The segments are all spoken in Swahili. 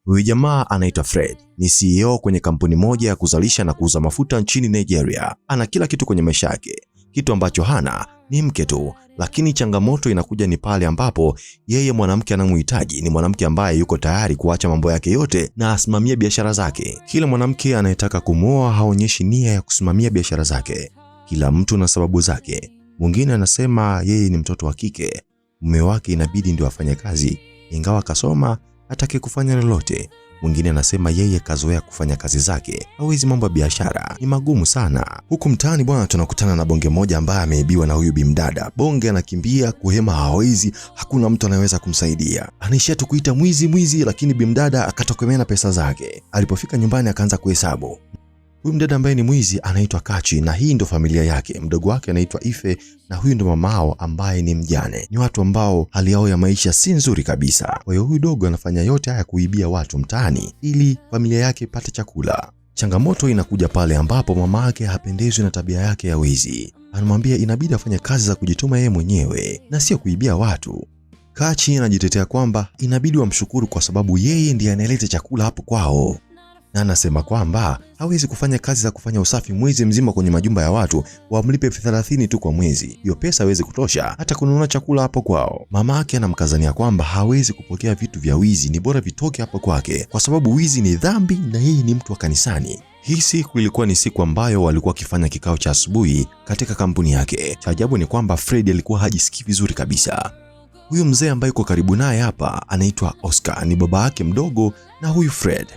Huyu jamaa anaitwa Fred, ni CEO kwenye kampuni moja ya kuzalisha na kuuza mafuta nchini Nigeria. Ana kila kitu kwenye maisha yake. Kitu ambacho hana ni mke tu, lakini changamoto inakuja ni pale ambapo yeye mwanamke anamhitaji ni mwanamke ambaye yuko tayari kuacha mambo yake yote na asimamie biashara zake. Kila mwanamke anayetaka kumuoa haonyeshi nia ya kusimamia biashara zake. Kila mtu na sababu zake. Mwingine anasema yeye ni mtoto wa kike, mume wake inabidi ndio afanye kazi, ingawa kasoma hataki kufanya lolote. Mwingine anasema yeye kazoea kufanya kazi zake, hawezi mambo ya biashara, ni magumu sana. Huku mtaani bwana, tunakutana na bonge moja ambaye ameibiwa na huyu bimdada. Bonge anakimbia kuhema, hawezi, hakuna mtu anayeweza kumsaidia. Anaishia tu kuita mwizi, lakini bimdada akatokemea na pesa zake. Alipofika nyumbani akaanza kuhesabu. Huyu mdada ambaye ni mwizi anaitwa Kachi na hii ndo familia yake. Mdogo wake anaitwa Ife na huyu ndo mamao ambaye ni mjane. Ni watu ambao hali yao ya maisha si nzuri kabisa. Kwa hiyo huyu dogo anafanya yote haya kuibia watu mtaani ili familia yake ipate chakula. Changamoto inakuja pale ambapo mama yake hapendezwi na tabia yake ya wizi. Anamwambia inabidi afanye kazi za kujituma yeye mwenyewe na sio kuibia watu. Kachi anajitetea kwamba inabidi wamshukuru kwa sababu yeye ndiye analeta chakula hapo kwao. Na anasema kwamba hawezi kufanya kazi za kufanya usafi mwezi mzima kwenye majumba ya watu, wamlipe 30 tu kwa mwezi. Hiyo pesa hawezi kutosha hata kununua chakula hapo kwao. Mama yake anamkazania kwamba hawezi kupokea vitu vya wizi, ni bora vitoke hapo kwake kwa sababu wizi ni dhambi na yeye ni mtu wa kanisani. Hii siku ilikuwa ni siku ambayo walikuwa wakifanya kikao cha asubuhi katika kampuni yake. Cha ajabu ni kwamba Fred alikuwa hajisikii vizuri kabisa. Huyu mzee ambaye yuko karibu naye hapa anaitwa Oscar, ni baba yake mdogo na huyu Fred.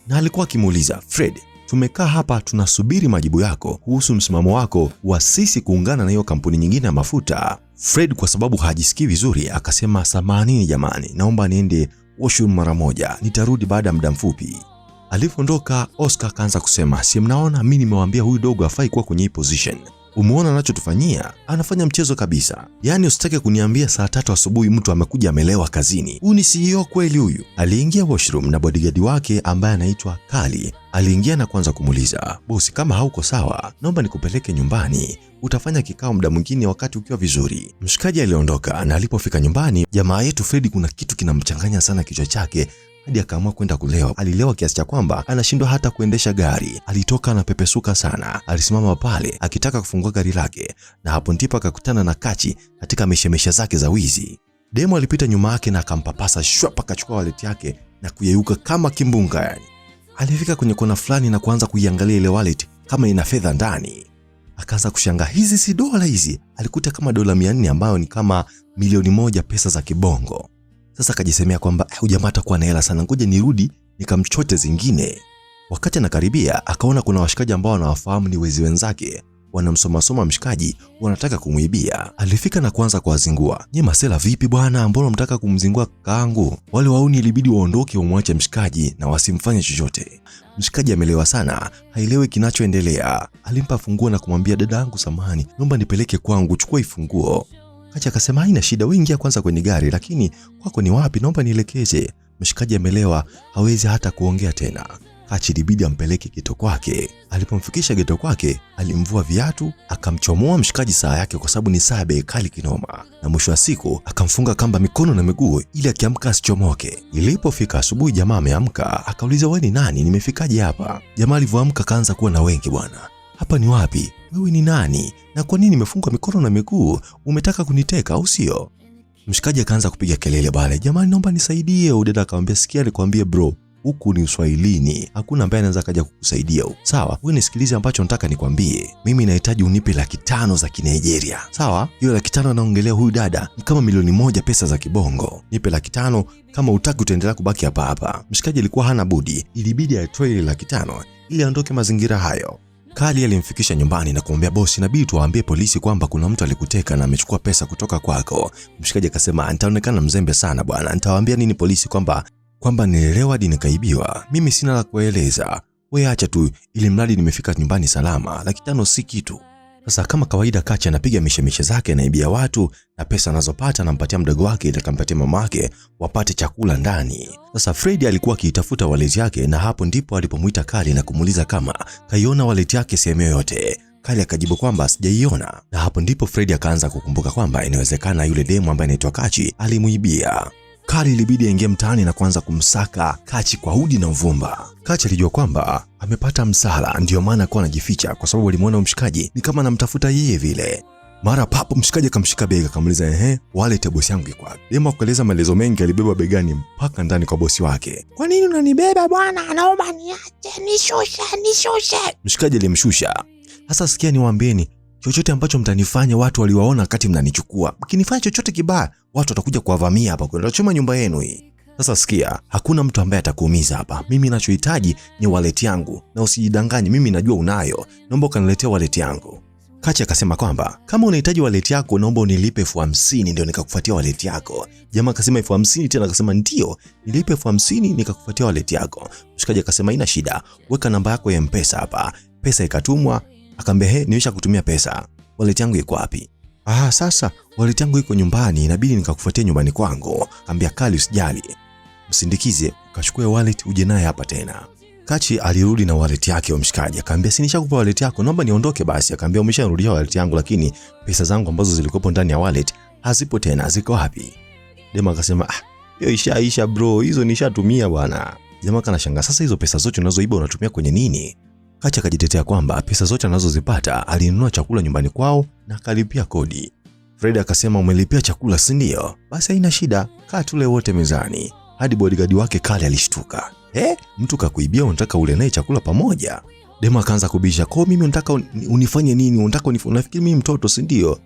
Na alikuwa akimuuliza, Fred, tumekaa hapa tunasubiri majibu yako kuhusu msimamo wako wa sisi kuungana na hiyo kampuni nyingine ya mafuta. Fred kwa sababu hajisikii vizuri akasema, samahani jamani, naomba niende washroom mara moja, nitarudi baada ya muda mfupi. Alipoondoka, Oscar akaanza kusema, si mnaona mimi nimewaambia huyu dogo hafai kuwa kwenye hii position. Umeona anachotufanyia? Anafanya mchezo kabisa. Yaani usitake kuniambia saa 3 asubuhi mtu amekuja amelewa kazini. Huyu ni CEO kweli huyu? Aliingia washroom na bodyguard wake ambaye anaitwa Kali. Aliingia na kuanza kumuuliza, bosi, kama hauko sawa, naomba nikupeleke nyumbani. Utafanya kikao muda mwingine wakati ukiwa vizuri. Mshikaji aliondoka na alipofika nyumbani, jamaa yetu Fred kuna kitu kinamchanganya sana kichwa chake hadi akaamua kwenda kulewa. Alilewa kiasi cha kwamba anashindwa hata kuendesha gari. Alitoka na pepesuka sana. Alisimama pale akitaka kufungua gari lake na hapo ndipo akakutana na Kachi katika meshemesha zake za wizi. Demo alipita nyuma yake na akampapasa shwap, akachukua wallet yake na kuyeyuka kama kimbunga yani. Alifika kwenye kona fulani na kuanza kuiangalia ile wallet kama ina fedha ndani. Akaanza kushangaa, hizi si dola hizi. Alikuta kama dola 400 ambayo ni kama milioni 1 pesa za kibongo. Sasa akajisemea kwamba jamaa atakuwa na hela sana, ngoja nirudi nikamchote zingine. Wakati anakaribia akaona kuna washikaji ambao wanawafahamu ni wezi wenzake, wanamsoma mshikaji, wanataka kumuibia. Alifika na kuanza kuwazingua, "Nyie masela vipi bwana, mbona mtaka kumzingua kakaangu?" Wale wauni ilibidi waondoke wamwache mshikaji na wasimfanye chochote. Mshikaji amelewa sana, haielewi kinachoendelea. Alimpa funguo na kumwambia, "Dada yangu samahani, naomba nipeleke kwangu, chukua ifunguo." Kachi akasema, "Haina shida, wewe ingia kwanza kwenye gari, lakini kwako ni wapi? Naomba nielekeze." Mshikaji amelewa, hawezi hata kuongea tena. Kachi ilibidi ampeleke geto kwake. Alipomfikisha geto kwake, alimvua viatu, akamchomoa mshikaji saa yake kwa sababu ni saa bei kali kinoma. Na mwisho wa siku akamfunga kamba mikono na miguu ili akiamka asichomoke. Ilipofika asubuhi, jamaa ameamka, akauliza, "Wewe ni nani? Nimefikaje hapa?" Jamaa alivyoamka kaanza kuwa na wengi, "Bwana, hapa ni wapi? Wewe ni nani? Na kwa nini nimefungwa mikono na miguu? Umetaka kuniteka au sio?" Mshikaji akaanza kupiga kelele pale, "Jamani, naomba nisaidie." Udada akamwambia, "Sikia nikwambie bro, huku ni Uswahilini, hakuna ambaye anaweza kaja kukusaidia huko. Sawa, wewe nisikilize ambacho nataka nikwambie. Mimi nahitaji unipe 500 za Kinigeria. Sawa? Hiyo 500 anaongelea huyu dada ni kama milioni 1 pesa za kibongo. Nipe 500, kama utaki utaendelea kubaki hapa hapa." Mshikaji alikuwa hana budi, ilibidi atoe ile 500 ili aondoke mazingira hayo. Kali alimfikisha nyumbani na kumwambia, "Bosi, inabidi tuwaambie polisi kwamba kuna mtu alikuteka na amechukua pesa kutoka kwako." Mshikaji akasema, "Nitaonekana mzembe sana bwana. Nitawaambia nini polisi kwamba nililewa hadi nikaibiwa? Mimi sina la kueleza. Wewe acha tu ili mradi nimefika nyumbani salama. 500 si kitu." Sasa kama kawaida, Kachi anapiga mishemishe zake, anaibia watu na pesa anazopata anampatia mdogo wake ili akampatie mama yake wapate chakula ndani. Sasa Fred alikuwa akiitafuta wallet yake na hapo ndipo alipomuita Kali na kumuuliza kama kaiona wallet yake sehemu yoyote. Kali akajibu kwamba sijaiona. Na hapo ndipo Fred akaanza kukumbuka kwamba inawezekana yule demu ambaye anaitwa Kachi alimuibia. Kali ilibidi aingie mtaani na kuanza kumsaka Kachi kwa udi na uvumba. Kachi alijua kwamba amepata msala, ndio maana alikuwa anajificha kwa sababu alimuona mshikaji ni kama anamtafuta yeye vile. Mara papo mshikaji akamshika bega akamuuliza, wallet ya bosi yangu iko wapi? Dema akaeleza maelezo mengi, alibeba begani mpaka ndani kwa bosi wake. Kwa nini unanibeba bwana? Naomba niache, nishushe. Mshikaji alimshusha. Sasa sikia niwaambieni, chochote ambacho mtanifanya watu waliwaona wakati mnanichukua, mkinifanya chochote kibaya, watu watakuja kuwavamia hapa kwenda kuchoma nyumba yenu hii. Sasa sikia, hakuna mtu ambaye atakuumiza hapa. Mimi ninachohitaji ni wallet yangu, na usijidanganye, mimi najua unayo. Naomba kaniletea wallet yangu. Kachi akasema kwamba kama unahitaji wallet yako naomba unilipe 50,000 ndio nikakufuatia wallet yako. Jamaa akasema 50,000 tena, akasema ndio, nilipe 50,000 nikakufuatia wallet yako. Mshikaji akasema ina shida, weka namba yako ya M-Pesa hapa. Pesa ikatumwa. Akamwambia nimesha kutumia pesa. Wallet yangu iko wapi? Sasa wallet yangu iko nyumbani, inabidi nikakufuatia nyumbani kwangu. Akamwambia Kali usijali, msindikize ukachukue wallet uje naye hapa tena. Kachi alirudi na wallet yake wa mshikaji. Akamwambia si nishakupa wallet yako, naomba niondoke basi. Akamwambia umesharudisha wallet yangu, lakini pesa zangu ambazo zilikuwa ndani ya wallet hazipo tena, ziko wapi? Dema akasema hiyo ishaisha bro, hizo nishatumia bwana. Jamaa kanashangaa, sasa hizo pesa zote unazoiba unatumia kwenye nini? Kachi akajitetea kwamba pesa zote anazozipata alinunua chakula nyumbani kwao na akalipia kodi. Fred akasema umelipia chakula si ndio? Basi haina shida, kaa tule wote mezani. Hadi bodyguard wake Kali alishtuka. Mtu kakuibia unataka ule naye chakula pamoja? Dema akaanza kubisha, kwa mimi unataka unifanye nini? Unataka unafikiri mimi mtoto si ndio?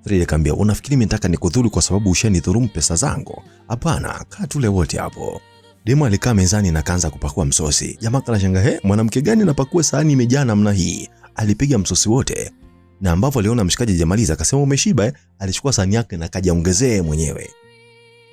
Fred akamwambia unafikiri mimi nataka nikudhuru kwa sababu ushanidhulumu pesa zangu? Hapana, kaa tule wote hapo. Dema alikaa mezani na kaanza kupakua msosi. Jamaa kanashangaa, mwanamke gani anapakua sahani imejaa namna hii? Alipiga msosi wote. Na ambapo aliona mshikaji hajamaliza akasema umeshiba? Alichukua sahani yake na kajaongezee mwenyewe.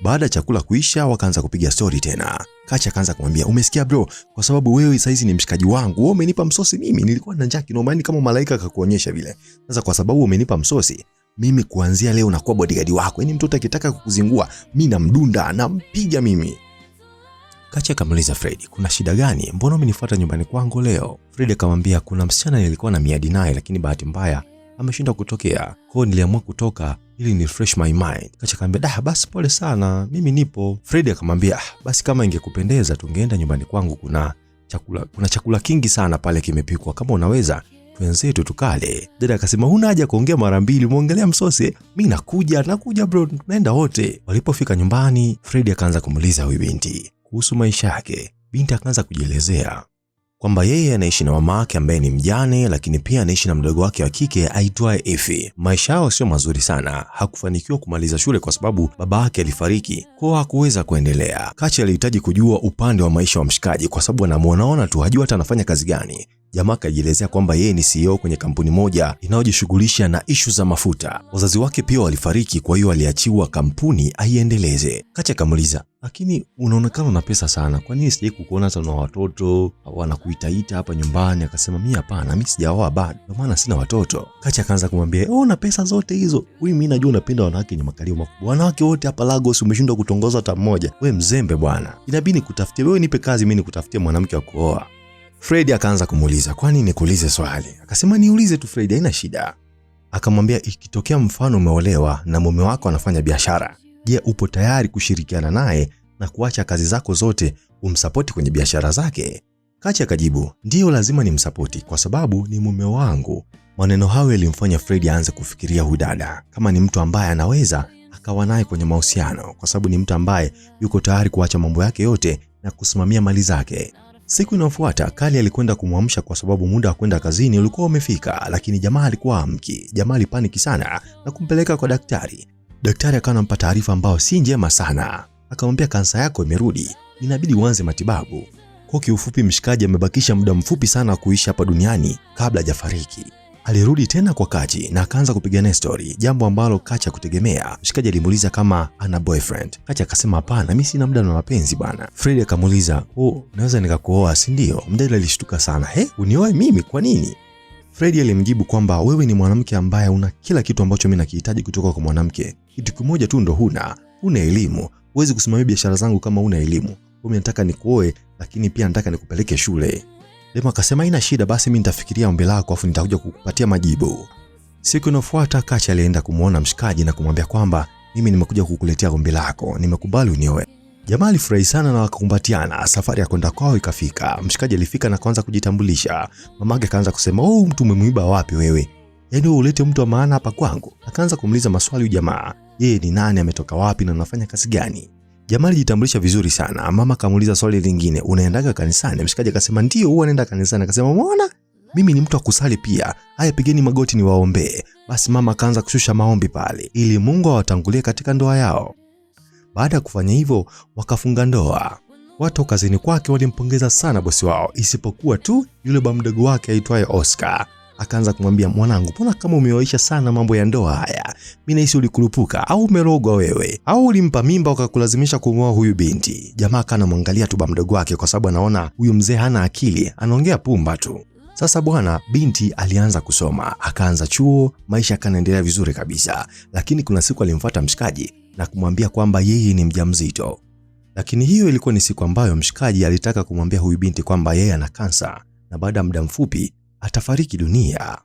Baada ya chakula kuisha wakaanza kupiga story tena. Kachi akaanza kumwambia umesikia bro, kwa sababu wewe saizi ni mshikaji wangu, wewe umenipa msosi mimi, nilikuwa na njaa kinoma kama malaika akakuonyesha vile. Sasa kwa sababu umenipa msosi, mimi kuanzia leo nakuwa bodyguard wako. Yaani mtoto akitaka kukuzingua, mimi namdunda, nampiga mimi. Kachi akamuuliza Fred, kuna shida gani? Mbona umenifuata nyumbani kwangu leo? Fred akamwambia kuna msichana nilikuwa na miadi naye lakini bahati mbaya ameshinda kutokea. Kwa hiyo niliamua kutoka ili ni refresh my mind. Kachi akamwambia basi pole sana, mimi nipo. Fred akamwambia basi kama ingekupendeza tungeenda nyumbani kwangu, kuna chakula kingi sana pale kimepikwa, kama unaweza wenzetu tukale. Dada akasema huna haja kuongea mara mbili, muongelea msosi, mimi nakuja bro, tunaenda wote. Walipofika nyumbani, Fred akaanza kumuuliza huyu binti kuhusu maisha yake. Binti akaanza kujielezea kwamba yeye anaishi na mama yake ambaye ni mjane, lakini pia anaishi na mdogo wake wa kike aitwaye Effie. Maisha yao sio mazuri sana. Hakufanikiwa kumaliza shule kwa sababu baba yake alifariki, kwa hakuweza kuendelea. Kachi alihitaji kujua upande wa maisha wa mshikaji kwa sababu anamuona tu, hajui hata anafanya kazi gani. Jamaa akajielezea kwamba yeye ni CEO kwenye kampuni moja inayojishughulisha na issue za mafuta. Wazazi wake pia walifariki, kwa hiyo aliachiwa kampuni aiendeleze. Kachi akamuuliza, lakini unaonekana una pesa sana, kwa nini sije kukuona hata na watoto au anakuitaita hapa nyumbani? Akasema mimi hapana, mimi sijaoa bado, ndio maana sina watoto. Kachi akaanza kumwambia na pesa zote hizo, wewe mimi najua unapenda wanawake wenye makalio makubwa. Wanawake wote hapa Lagos umeshindwa kutongoza hata mmoja. Wewe mzembe bwana, inabidi nikutafutie wewe, nipe kazi mimi nikutafutie mwanamke wa kuoa. Fred akaanza kumuuliza, kwani nikuulize swali? Akasema niulize tu Fred, haina shida. Akamwambia ikitokea mfano umeolewa na mume wako anafanya biashara, je, upo tayari kushirikiana naye na kuacha kazi zako zote umsapoti kwenye biashara zake? Kachi akajibu, ndio, lazima nimsapoti kwa sababu ni mume wangu. Maneno hayo yalimfanya Fred aanze kufikiria huyu dada kama ni mtu ambaye anaweza akawa naye kwenye mahusiano, kwa sababu ni mtu ambaye yuko tayari kuacha mambo yake yote na kusimamia mali zake. Siku inayofuata Kali alikwenda kumwamsha kwa sababu muda wa kwenda kazini ulikuwa umefika, lakini jamaa alikuwa amki. Jamaa alipaniki sana na kumpeleka kwa daktari. Daktari akawa anampa taarifa ambayo si njema sana. Akamwambia kansa yako imerudi, inabidi uanze matibabu. Kwa kiufupi, mshikaji amebakisha muda mfupi sana kuishi hapa duniani kabla hajafariki. Alirudi tena kwa Kachi na akaanza kupiga story, jambo ambalo Kachi hakutegemea. Mshikaji alimuuliza kama ana boyfriend. Kachi akasema hapana, mimi sina muda na mapenzi bana. Fred akamuuliza, naweza nikakuoa si ndio? Mdada alishtuka sana, unioe mimi kwa nini? Fred alimjibu kwamba wewe ni mwanamke ambaye una kila kitu ambacho mimi nakihitaji kutoka kwa mwanamke. Kitu kimoja tu ndo huna elimu. Huwezi kusimamia biashara zangu kama una elimu. Mimi nataka nikuoe, lakini pia nataka nikupeleke shule. Dema akasema haina shida, basi mimi nitafikiria ombi lako afu nitakuja kukupatia majibu. Siku inayofuata Kachi alienda kumuona mshikaji na kumwambia kwamba mimi nimekuja kukuletea ombi lako, nimekubali unioe. Jamaa alifurahi sana na wakakumbatiana. Safari ya kwenda kwao ikafika. Mshikaji alifika na kuanza kujitambulisha. Mamake akaanza kusema, "Oh, mtu umemwiba wapi wewe? Yaani wewe ulete mtu wa maana hapa kwangu?" Akaanza kumuuliza maswali jamaa. Yeye ni nani, ametoka wapi na anafanya kazi gani? Jamaa alijitambulisha vizuri sana. Mama akamuuliza swali lingine, "Unaendaga kanisani?" Mshikaji akasema, "Ndio, huwa naenda kanisani." Akasema, "Umeona? Mimi ni mtu wa kusali pia. Haya, pigeni magoti niwaombee." Basi mama akaanza kushusha maombi pale ili Mungu awatangulie katika ndoa yao. Baada ya kufanya hivyo, wakafunga ndoa. Watu kazini kwake walimpongeza sana bosi wao, isipokuwa tu yule baba mdogo wake aitwaye Oscar. Akaanza kumwambia, "Mwanangu, mbona kama umewaisha sana mambo ya ndoa haya? Mimi nahisi ulikurupuka au umerogwa wewe? Au ulimpa mimba ukakulazimisha kumwoa huyu binti?" Jamaa kana mwangalia tu baba mdogo wake kwa sababu anaona huyu mzee hana akili, anaongea pumba tu. Sasa bwana, binti alianza kusoma, akaanza chuo, maisha yakaendelea vizuri kabisa. Lakini kuna siku alimfuata mshikaji na kumwambia kwamba yeye ni mjamzito. Lakini hiyo ilikuwa ni siku ambayo mshikaji alitaka kumwambia huyu binti kwamba yeye ana kansa na baada ya muda mfupi atafariki dunia.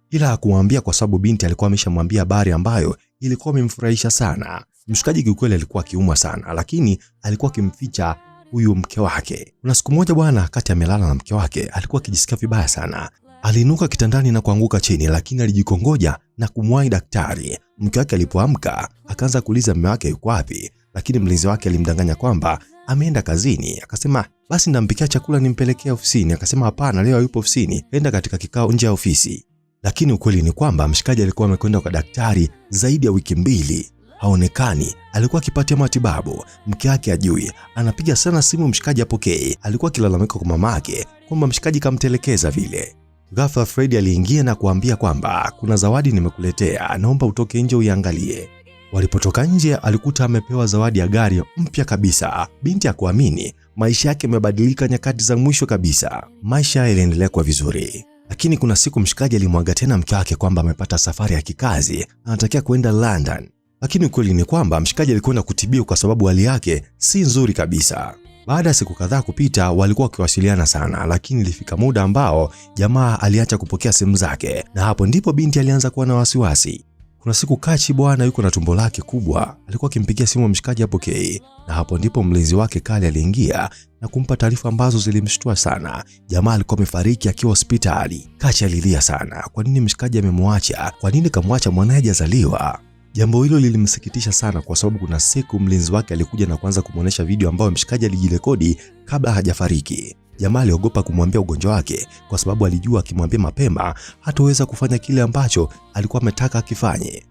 Ila hakumwambia kwa sababu binti alikuwa ameshamwambia habari ambayo ilikuwa imemfurahisha sana. Mshikaji kiukweli alikuwa akiumwa sana, lakini alikuwa akimficha huyu mke wake. Kuna siku moja bwana, wakati amelala na mke wake, alikuwa akijisikia vibaya sana. Aliinuka kitandani na kuanguka chini, lakini alijikongoja na kumwahi daktari. Mke wake alipoamka, akaanza kuuliza mume wake yuko wapi, lakini mlinzi wake alimdanganya kwamba ameenda kazini. Akasema, "Basi ndampikia chakula nimpelekee ofisini." Akasema, "Hapana, leo hayupo ofisini, enda katika kikao nje ya ofisi." Lakini ukweli ni kwamba mshikaji alikuwa amekwenda kwa daktari zaidi ya wiki 2. Haonekani, alikuwa akipatia matibabu. Mke wake ajui, anapiga sana simu mshikaji apokee. Alikuwa akilalamika kwa mamake kwamba mshikaji kamtelekeza vile. Ghafla Fred aliingia na kuambia kwamba kuna zawadi nimekuletea, naomba utoke nje uiangalie. Walipotoka nje, alikuta amepewa zawadi ya gari mpya kabisa. Binti hakuamini, maisha yake yamebadilika nyakati za mwisho kabisa. Maisha yaliendelea kwa vizuri. Lakini kuna siku mshikaji alimwaga tena mke wake kwamba amepata safari ya kikazi, anatakiwa kwenda London. Lakini ukweli ni kwamba mshikaji alikwenda kutibiwa kwa sababu hali yake si nzuri kabisa. Baada ya siku kadhaa kupita, walikuwa wakiwasiliana sana, lakini ilifika muda ambao jamaa aliacha kupokea simu zake, na hapo ndipo binti alianza kuwa na wasiwasi. Kuna siku Kachi bwana yuko na tumbo lake kubwa, alikuwa akimpigia simu mshikaji apokee, na hapo ndipo mlinzi wake Kali aliingia na kumpa taarifa ambazo zilimshtua sana. Jamaa alikuwa amefariki akiwa hospitali. Kachi alilia sana, kwa nini mshikaji amemwacha? Kwa nini kamwacha mwanae hajazaliwa? Jambo hilo lilimsikitisha sana kwa sababu kuna siku mlinzi wake alikuja na kuanza kumuonesha video ambayo mshikaji alijirekodi kabla hajafariki. Jamaa aliogopa kumwambia ugonjwa wake kwa sababu alijua akimwambia mapema hataweza kufanya kile ambacho alikuwa ametaka akifanye.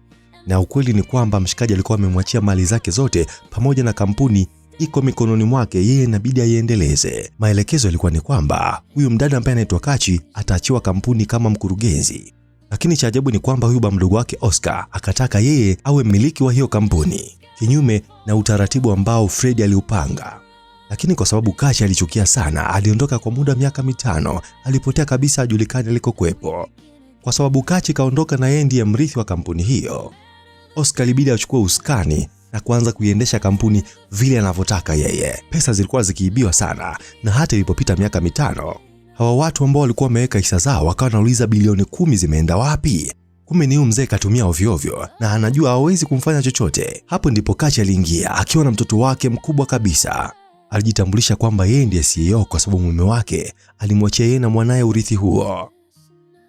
Na ukweli ni kwamba mshikaji alikuwa amemwachia mali zake zote pamoja na kampuni iko mikononi mwake, yeye inabidi aiendeleze. Maelekezo yalikuwa ni kwamba huyu mdada ambaye anaitwa Kachi ataachiwa kampuni kama mkurugenzi. Lakini cha ajabu ni kwamba huyu baba mdogo wake Oscar akataka yeye awe mmiliki wa hiyo kampuni, kinyume na utaratibu ambao Fred aliupanga. Lakini kwa sababu Kachi alichukia sana, aliondoka kwa muda miaka 5, alipotea kabisa, hajulikani alikokuepo. Kwa sababu Kachi kaondoka na yeye ndiye mrithi wa kampuni hiyo, Oscar ilibidi achukue usukani na kuanza kuiendesha kampuni vile anavyotaka yeye. Pesa zilikuwa zikiibiwa sana, na hata ilipopita miaka 5, hawa watu ambao walikuwa wameweka hisa zao wakawa wanauliza bilioni 10 zimeenda wapi? Kumbe ni huyu mzee katumia ovyo ovyo na anajua hawezi kumfanya chochote. Hapo ndipo Kachi aliingia akiwa na mtoto wake mkubwa kabisa. Alijitambulisha kwamba yeye ndiye CEO kwa sababu mume wake alimwachia yeye na mwanae urithi huo.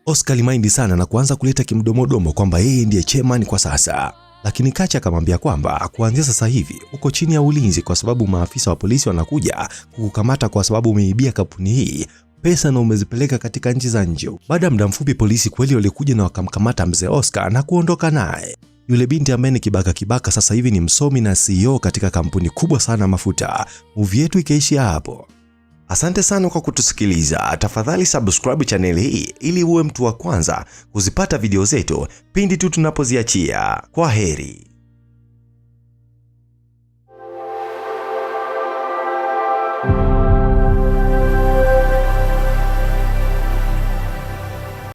Oscar alimaindi sana na kuanza kuleta kimdomodomo kwamba yeye ndiye chairman kwa sasa. Lakini Kachi akamwambia kwamba kuanzia sasa hivi uko chini ya ulinzi kwa sababu maafisa wa polisi wanakuja kukukamata kwa sababu umeibia kampuni hii pesa na umezipeleka katika nchi za nje. Baada ya muda mfupi polisi kweli walikuja na wakamkamata mzee Oscar na kuondoka naye. Yule binti ambaye ni kibaka sasa hivi ni msomi na CEO katika kampuni kubwa sana mafuta. Movie yetu ikaishia hapo. Asante sana kwa kutusikiliza. Tafadhali subscribe channel hii ili uwe mtu wa kwanza kuzipata video zetu pindi tu tunapoziachia. Kwa heri.